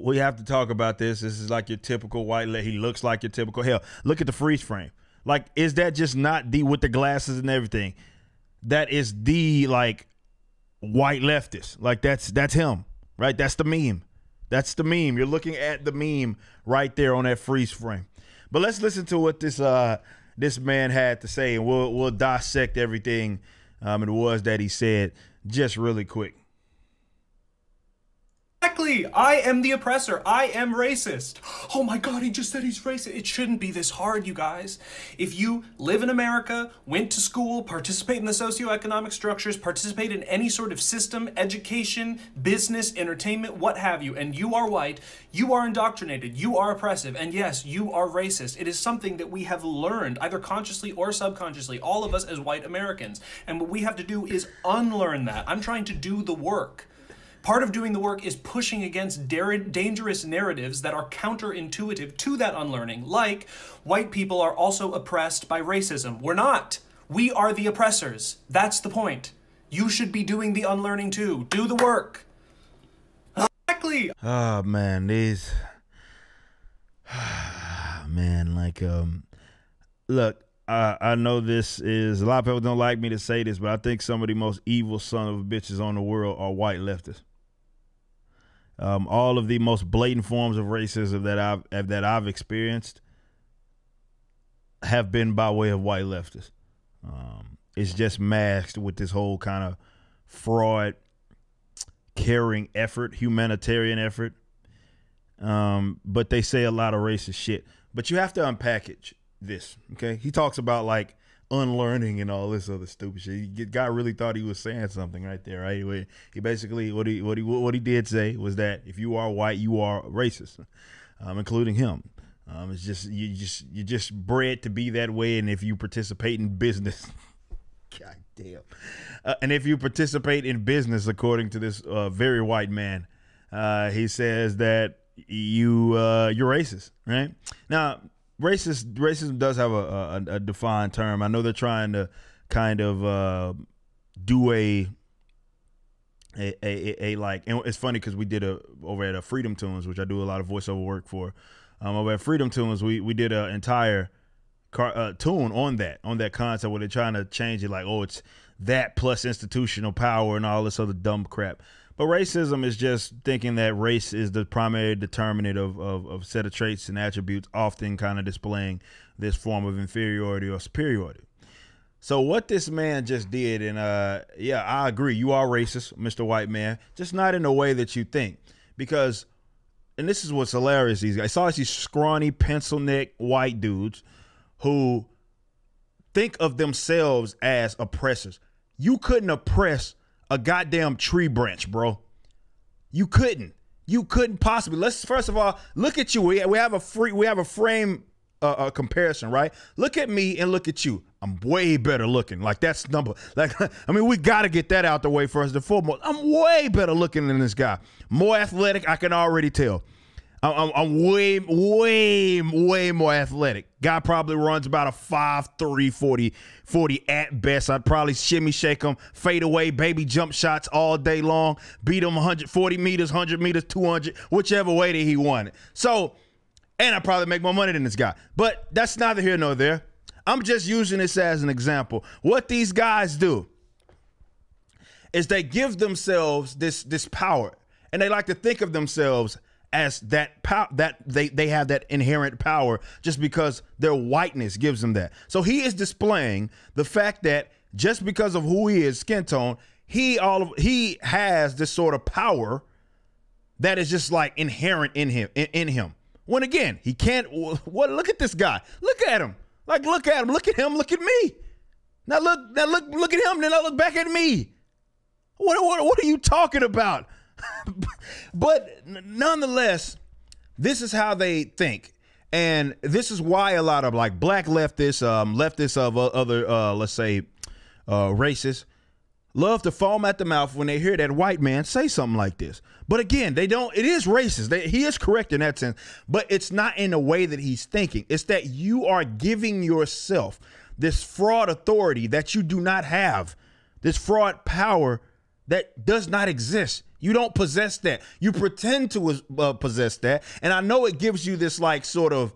we have to talk about this. This is like your typical white left. He looks like your typical. Hell, look at the freeze frame. Like, is that just not the with the glasses and everything? That is the like white leftist. Like that's him, right? That's the meme. That's the meme. You're looking at the meme right there on that freeze frame. But let's listen to what this man had to say, and we'll dissect everything it was that he said just really quick. Exactly. I am the oppressor. I am racist. Oh my God, he just said he's racist. It shouldn't be this hard, you guys. If you live in America, went to school, participate in the socioeconomic structures, participate in any sort of system, education, business, entertainment, what have you, and you are white, you are indoctrinated, you are oppressive, and yes, you are racist. It is something that we have learned, either consciously or subconsciously, all of us as white Americans. And what we have to do is unlearn that. I'm trying to do the work. Part of doing the work is pushing against dangerous narratives that are counterintuitive to that unlearning, like white people are also oppressed by racism. We're not. We are the oppressors. That's the point. You should be doing the unlearning too. Do the work. Exactly. Oh man, these man, like look, I know this is a lot of people don't like me to say this, but I think some of the most evil son of bitches on the world are white leftists. All of the most blatant forms of racism that I've experienced have been by way of white leftists. It's just masked with this whole kind of fraud, caring effort, humanitarian effort. But they say a lot of racist shit. But you have to unpackage this, okay? He talks about like unlearning and all this other stupid shit. The guy really thought he was saying something right there, right? He basically what he did say was that if you are white, you are racist, including him. It's just you're just bred to be that way, and if you participate in business, god damn, and if you participate in business, according to this very white man, he says that you're racist, right? Now, racism does have a defined term. I know they're trying to kind of do a like, and it's funny because we did over at Freedom Tunes, which I do a lot of voiceover work for. Over at Freedom Tunes, we did an entire tune on that concept where they're trying to change it, like, oh, it's that plus institutional power and all this other dumb crap. But racism is just thinking that race is the primary determinant of set of traits and attributes, often kind of displaying this form of inferiority or superiority. So what this man just did, and yeah, I agree, you are racist, Mr. White Man, just not in the way that you think. Because, and this is what's hilarious, these guys, I saw these scrawny, pencil neck white dudes who think of themselves as oppressors. You couldn't oppress a goddamn tree branch, bro. You couldn't possibly. Let's first of all look at you. We have a frame comparison, right? Look at me and look at you. I'm way better looking. Like, that's number. Like, I mean, we got to get that out the way first and foremost. I'm way better looking than this guy. More athletic, I can already tell. I'm way more athletic. Guy probably runs about a 5'3", 40 at best. I'd probably shimmy shake him, fade away, baby jump shots all day long, beat him 140 meters, 100 meters, 200, whichever way that he wanted. So, and I probably make more money than this guy. But that's neither here nor there. I'm just using this as an example. What these guys do is they give themselves this power, and they like to think of themselves as that power, that they have that inherent power just because their whiteness gives them that. So he is displaying the fact that just because of who he is, skin tone, he has this sort of power that is just like inherent in him. When again, he can't. What? Look at this guy. Look at him. Like, look at him. Look at him. Look at me. Now look at him. Then I look back at me. What are you talking about? But nonetheless, this is how they think, and this is why a lot of like black leftists, leftists of other, let's say, racists, love to foam at the mouth when they hear that white man say something like this. But again, they don't. It is racist. He is correct in that sense, but it's not in the way that he's thinking. It's that you are giving yourself this fraud authority that you do not have, this fraud power that does not exist. You don't possess that. You pretend to possess that. And I know it gives you this like sort of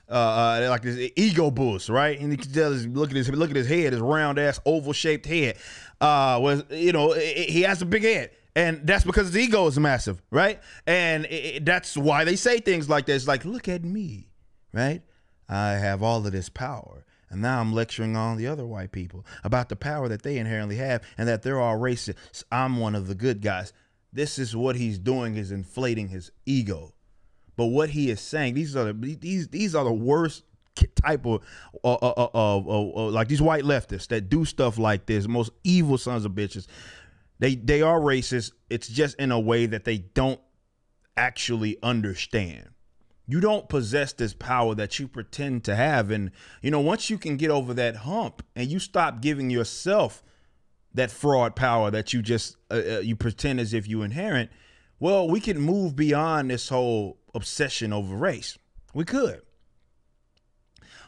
like this ego boost, right? And you can tell, look at his head, his round ass oval shaped head. He has a big head. And that's because his ego is massive, right? And that's why they say things like this, like, look at me, right? I have all of this power. And now I'm lecturing on the other white people about the power that they inherently have and that they're all racist. I'm one of the good guys. This is what he's doing, is inflating his ego. But what he is saying, these are the worst type of like these white leftists that do stuff like this, most evil sons of bitches. They are racist. It's just in a way that they don't actually understand. You don't possess this power that you pretend to have. And, once you can get over that hump and you stop giving yourself that fraud power that you just you pretend as if you inherit, well, we can move beyond this whole obsession over race. We could.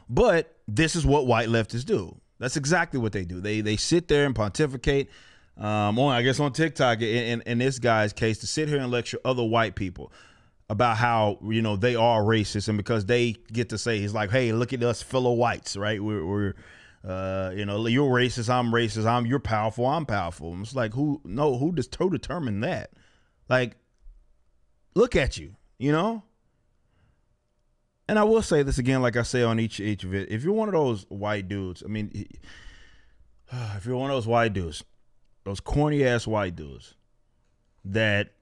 But this is what white leftists do. That's exactly what they do. They sit there and pontificate on TikTok, in this guy's case, to sit here and lecture other white people about how, they are racist. And because they get to say, he's like, hey, look at us fellow whites, right? We're you're racist, you're powerful, I'm powerful. And it's like, who determined that? Like, look at you, And I will say this again, like I say on each of it, if you're one of those white dudes, if you're one of those white dudes, those corny ass white dudes that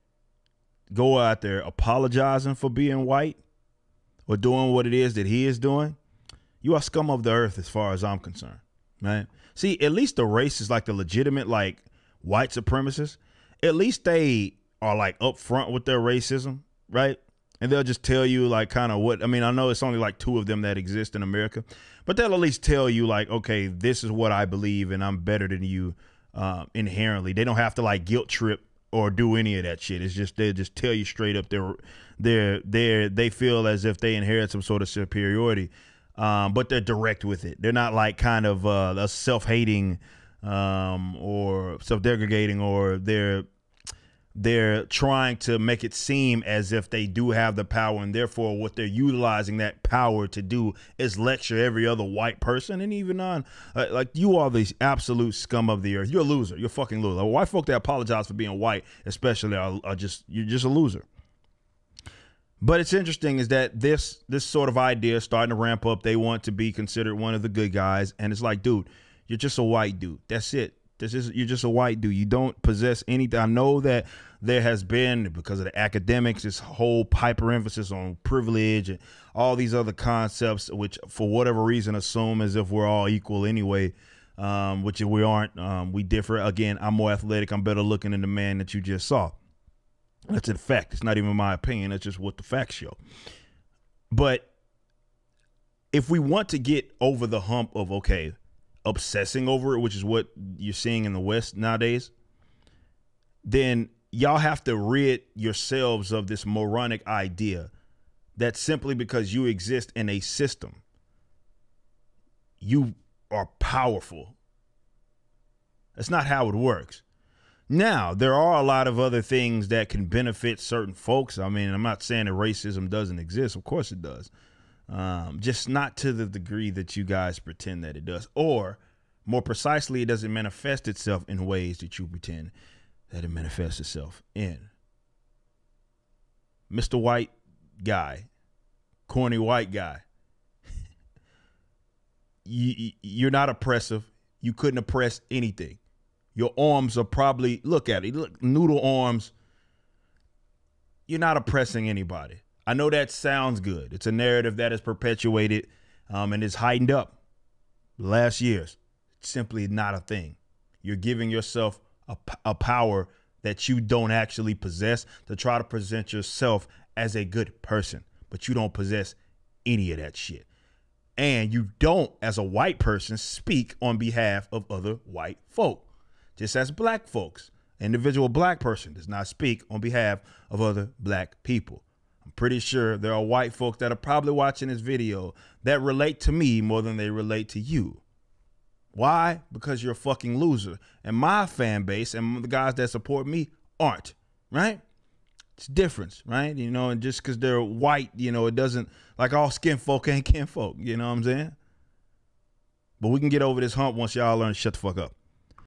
go out there apologizing for being white or doing what it is that he is doing, you are scum of the earth as far as I'm concerned, right? See, at least the racists, like the legitimate, like white supremacists, at least they are like upfront with their racism, right? And they'll just tell you like kind of what, I know it's only like 2 of them that exist in America, but they'll at least tell you like, okay, this is what I believe and I'm better than you inherently. They don't have to like guilt trip or do any of that shit. It's just, they just tell you straight up they feel as if they inherit some sort of superiority, but they're direct with it. They're not like kind of a self-hating or self-degrading, or they're trying to make it seem as if they do have the power, and therefore what they're utilizing that power to do is lecture every other white person. And even on like, you are the absolute scum of the earth. You're a loser. You're a fucking loser. Like, white folk that apologize for being white especially you're just a loser. But it's interesting is that this sort of idea is starting to ramp up. They want to be considered one of the good guys, and it's like, dude, you're just a white dude. That's it. You're just a white dude. You don't possess anything. I know that there has been, because of the academics, this whole hyper emphasis on privilege and all these other concepts, which for whatever reason assume as if we're all equal anyway, which we aren't. We differ. Again, I'm more athletic. I'm better looking than the man that you just saw. That's a fact. It's not even my opinion. That's just what the facts show. But if we want to get over the hump of, okay, obsessing over it, which is what you're seeing in the West nowadays, then y'all have to rid yourselves of this moronic idea that simply because you exist in a system, you are powerful. That's not how it works. Now, there are a lot of other things that can benefit certain folks. I'm not saying that racism doesn't exist. Of course it does. Just not to the degree that you guys pretend that it does. Or, more precisely, it doesn't manifest itself in ways that you pretend that it manifests itself in. Mr. White Guy, corny white guy, you're not oppressive. You couldn't oppress anything. Your arms are probably, look at it, look, noodle arms. You're not oppressing anybody. I know that sounds good. It's a narrative that is perpetuated and is heightened up the last years. It's simply not a thing. You're giving yourself a power that you don't actually possess to try to present yourself as a good person, but you don't possess any of that shit. And you don't, as a white person, speak on behalf of other white folk. Just as black folks, individual black person does not speak on behalf of other black people. I'm pretty sure there are white folks that are probably watching this video that relate to me more than they relate to you. Why? Because you're a fucking loser. And my fan base and the guys that support me aren't. right? It's difference, right? You know, and just because they're white, you know, it doesn't, like all skin folk ain't kin folk, you know what I'm saying? But we can get over this hump once y'all learn to shut the fuck up.